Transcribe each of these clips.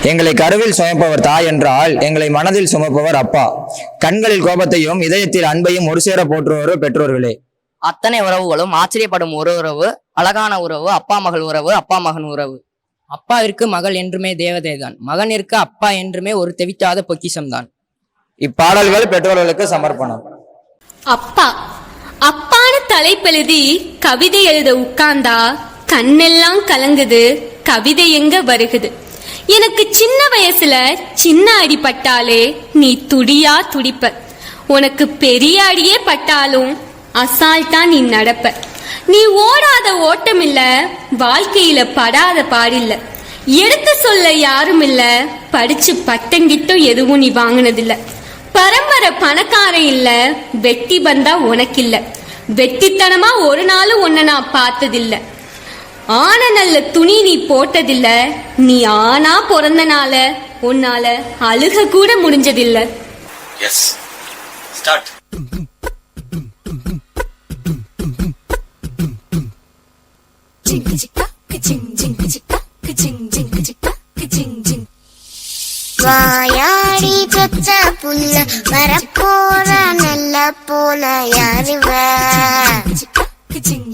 எங்களை கருவில் சுமப்பவர் தாய் என்றால் எங்களை மனதில் சுமப்பவர் அப்பா. கண்களில் கோபத்தையும் இதயத்தில் அன்பையும் ஒரு சேர போற்றுவவர் பெற்றோர்களே. அத்தனை உறவுகளும் ஆச்சரியப்படும் ஒரு உறவு, அழகான உறவு, அப்பா மகள் உறவு, அப்பா மகன் உறவு. அப்பாவிற்கு மகள் என்றுமே தேவதைதான், மகனிற்கு அப்பா என்றுமே ஒரு தெவிட்டாத பொக்கிஷம்தான். இப்பாடல்கள் பெற்றோர்களுக்கு சமர்ப்பணம். அப்பா அப்பான்னு தலைப்பெழுதி கவிதை எழுத உட்கார்ந்தா கண்ணெல்லாம் கலங்குது, கவிதை எங்க வருகுது. எனக்கு சின்ன வயசுல சின்ன அடி பட்டாலே நீ துடியா துடிப்ப, உனக்கு பெரிய அடியே பட்டாலும் அசால்ட்டா நீ நடப்ப. நீ ஓடாத ஓட்டம் இல்ல, வாழ்க்கையில படாத பாடில்ல, எடுத்து சொல்ல யாரும் இல்ல, படிச்சு பட்டங்கிட்டும் எதுவும் நீ வாங்கினதில்ல. பரம்பரை பணக்காரன் இல்ல, வெட்டி பந்தா உனக்கில்ல, வெட்டித்தனமா ஒரு நாளும் உன்னை நான் பார்த்ததில்ல. ஆன நல்ல துணி நீ போட்டதில்ல, நீ ஆனா பிறந்தனால உன்னால அழுக கூட முடிஞ்சதில்ல. S start. வாயாடி பெற்ற புள்ள வரப்போற நல்ல போல யாருவ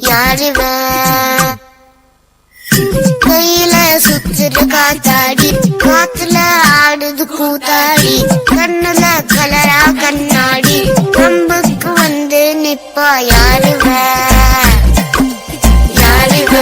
யாருவ, கையில சுத்துற காத்தாடி, காத்துல ஆடுது கூத்தாடி, கண்ணுல கலரா கண்ணாடி, கம்புக்கு வந்து நிப்பா யாருவ யாருவ.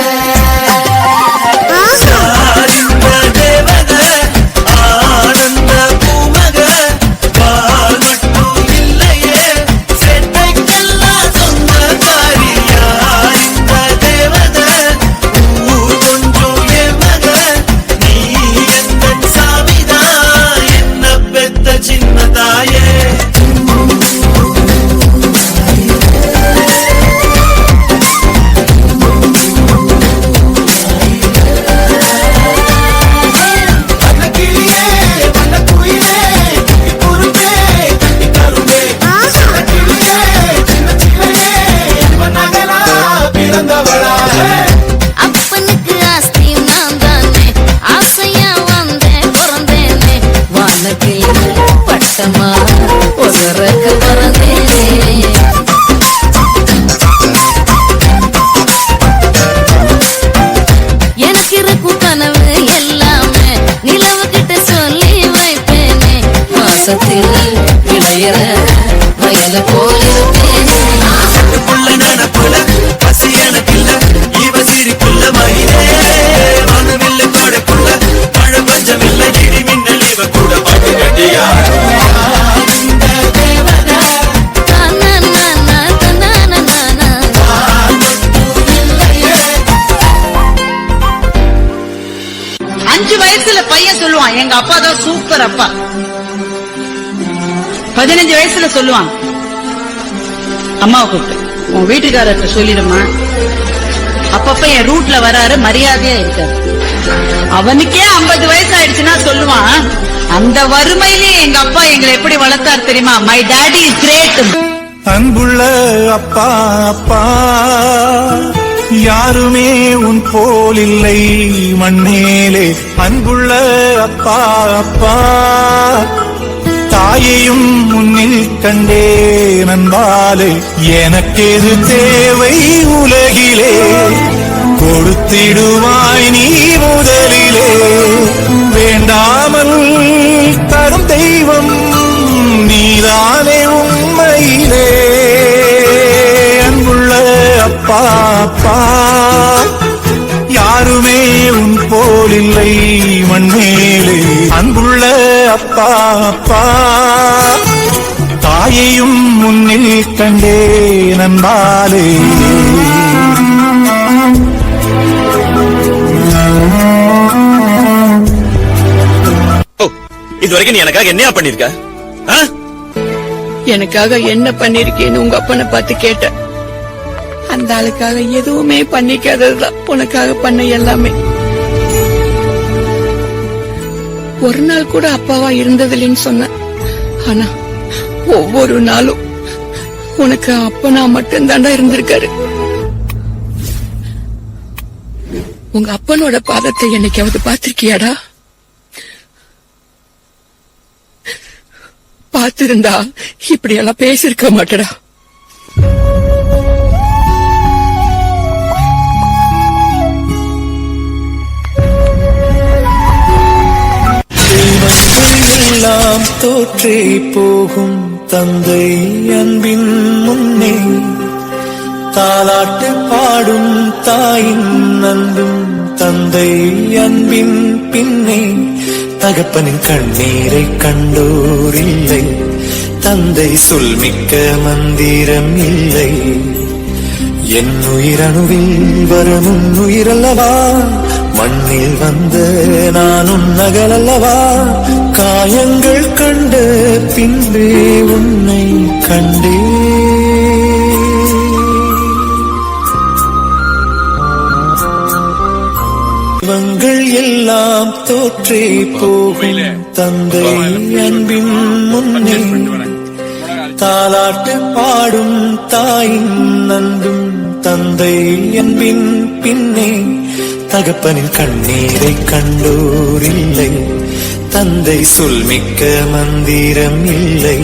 அப்பனுக்கு ஆஸ்தியும் நான் தானே, ஆசையா வந்தேன் பிறந்தேனே, வானத்தில் பட்டமா ஒருக்க பிறந்தேனே. எனக்கு இருக்கும் கனவு எல்லாமே நிலவு கிட்ட சொல்லி வைப்பேனே, மாசத்தில் இளையற வயல போலிருப்பேனே. அஞ்சு வயசுல பையன் சொல்லுவான் எங்க அப்பா தான் சூப்பர் அப்பா. 15 வயசுல சொல்லுவான் அம்மாவை கூப்பிட்டு உன் வீட்டுக்காரர்கிட்ட சொல்லிடுமா, அப்பப்ப என் ரூட்ல வராரு, மரியாதையா இருக்காரு. அவனுக்கே 50 வயசு ஆயிடுச்சுன்னா சொல்லுவான் அந்த வறுமையிலே எங்க அப்பா எங்களை எப்படி வளர்த்தாரு தெரியுமா, மை டாடி இஸ் கிரேட். அன்புள்ள அப்பா அப்பா, யாருமே உன் போல் இல்லை மண்ணேலே. அன்புள்ள அப்பா அப்பா, தாயையும் முன்னில் கண்டே நண்பாலே. எனக்கெது தேவை உலகிலே, கொடுத்திடுவாய் நீ முதலிலே. வேண்டாமல் தரும் தெய்வம் நீதானே உண்மையிலே. அன்புள்ள அப்பா அப்பா, யாருமே உன் போல் இல்லை மண்மேலே. அன்புள்ள அப்பா அப்பா, தாயையும் முன்னில் கண்டே நண்பாலே. இதுவரைக்கும் நீ எனக்காக என்ன பண்ணிருக்க? எனக்காக என்ன பண்ணிருக்கேன்னு உங்க அப்பனை பார்த்து கேட்ட. அந்த ஆளுக்காக எதுவுமே பண்ணிக்காததுதான் உனக்காக பண்ண எல்லாமே. ஒரு நாள் கூட அப்பாவா இருந்ததில்லைன்னு சொன்ன, ஆனா ஒவ்வொரு நாளும் உனக்கு அப்பனா மட்டும்தாண்டா இருந்திருக்காரு. உங்க அப்பனோட பாதத்தை என்னைக்காவது பாத்திருக்கியாடா? பார்த்திருந்தா இப்படி எல்லாம் பேசிருக்க மாட்டடா. எல்லாம் தோற்றே போகும் தந்தை அன்பின் முன்னே தாலாட்டு பாடும் தாயின் அன்பும் தந்தை அன்பின் பின்னே தகப்பனின் கண்ணீரை கண்டோர் இல்லை, தந்தை சொல்மிக்க மந்திரம் இல்லை. என் உயிரணுவில் வரும் உயிரல்லவா, மண்ணில் வந்த நானும் நகலல்லவா, காயங்கள் கண்ட பின்பே உன்னை கண்டே. இவங்கள் எல்லாம் தோற்றே போகும் தந்தை அன்பின் முன்னே தாலாட்டு பாடும் தாயின் அன்பும் தந்தை அன்பின் பின்னே தகப்பனின் கண்ணீரை கண்டோர் இல்லை, தந்தை சொல்மிக்க மந்திரம் இல்லை.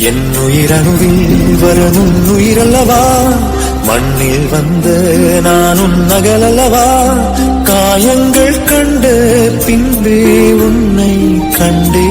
என் உயிரணுவில் வரும் உயிரல்லவா, மண்ணில் வந்த நானும் நகலல்லவா, காயங்கள் கண்ட பின்பே உன்னை கண்டே.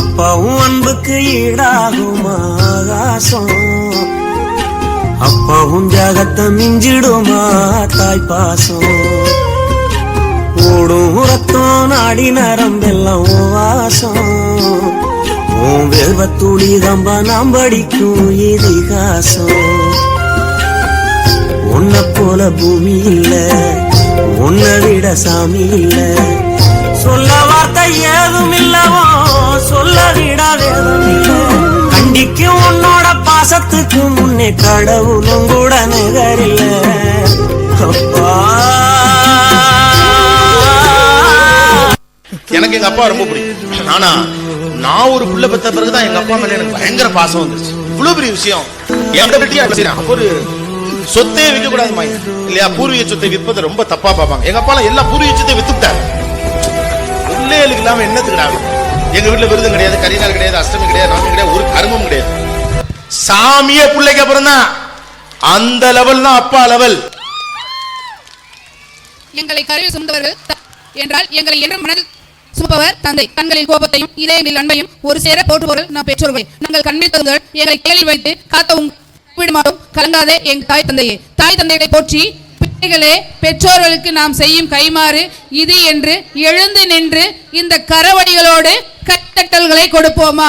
அப்பாவும் அன்புக்கு ஈடாகும் ஆகாசம், அப்பாவும் தியாகத்தை மிஞ்சிடுமா தாய் பாசம். ஓடும் ரத்தம் நாடி நரம்பெல்லாம் வாசம், உன் வெல்வத்துளி தம்ப நாம் படிக்கும் இதிகாசம். உன்னை போல பூமி இல்ல, உன்னை விட சாமி இல்ல, சொல்ல வார்த்தை ஏதும் இல்லவோ சொல்ல விட வேதம் இல்ல. கண்டிக்கும் உன்னோட பாசத்துக்கு முன்னே கடவுளும் கூட நிகரில்ல. அப்பா எனக்கு எங்க அப்பா ரொம்ப பிடிக்கும். ஆனா நான் ஒரு புள்ள பெற்ற பிறகுதான் எங்க அப்பா மேல எனக்கு பயங்கர பாசம் வந்துருச்சு. இவ்வளவு பெரிய விஷயம் ஒரு சொத்தையே விற்க கூடாது இல்லையா, பூர்வீக சொத்தை விற்பது ரொம்ப தப்பா பார்ப்பாங்க. எங்க அப்பா எல்லா பூர்வீக சொத்தை வித்துட்டாரு. பிள்ளைகளுக்கு இல்லாம என்னத்துக்கு எங்க வீட்டுல விருதும் கிடையாது, கரிநாள் கிடையாது, அஷ்டமி கிடையாது, நாமி கிடையாது, ஒரு கர்மம் கிடையாது. சாமியே பிள்ளைக்கு அப்புறம் தான். அந்த லெவல் தான் அப்பா லெவல். எங்களை கருவில் சுமந்தவர்கள் என்றால் எங்களை என்றும் மனதில் சுமப்பவர் தந்தை. கண்களில் கோபத்தையும் இதயங்களில் அன்பையும் ஒரு சேர போற்றுபவர்கள் நாம் பெற்றோர்கள். நாங்கள் கண்ணில் தகுந்தவர்கள் எங்களை கேள்வி வைத்து காக்கவும் விடுமாறும் கலங்காதே எங்கள் தாய் தந்தையே. தாய் தந்தையை போற்றி பிள்ளைகளே, பெற்றோர்களுக்கு நாம் செய்யும் கைமாறு இது என்று எழுந்து நின்று இந்த கரவடிகளோடு கைத்தட்டல்களை கொடுப்போமா?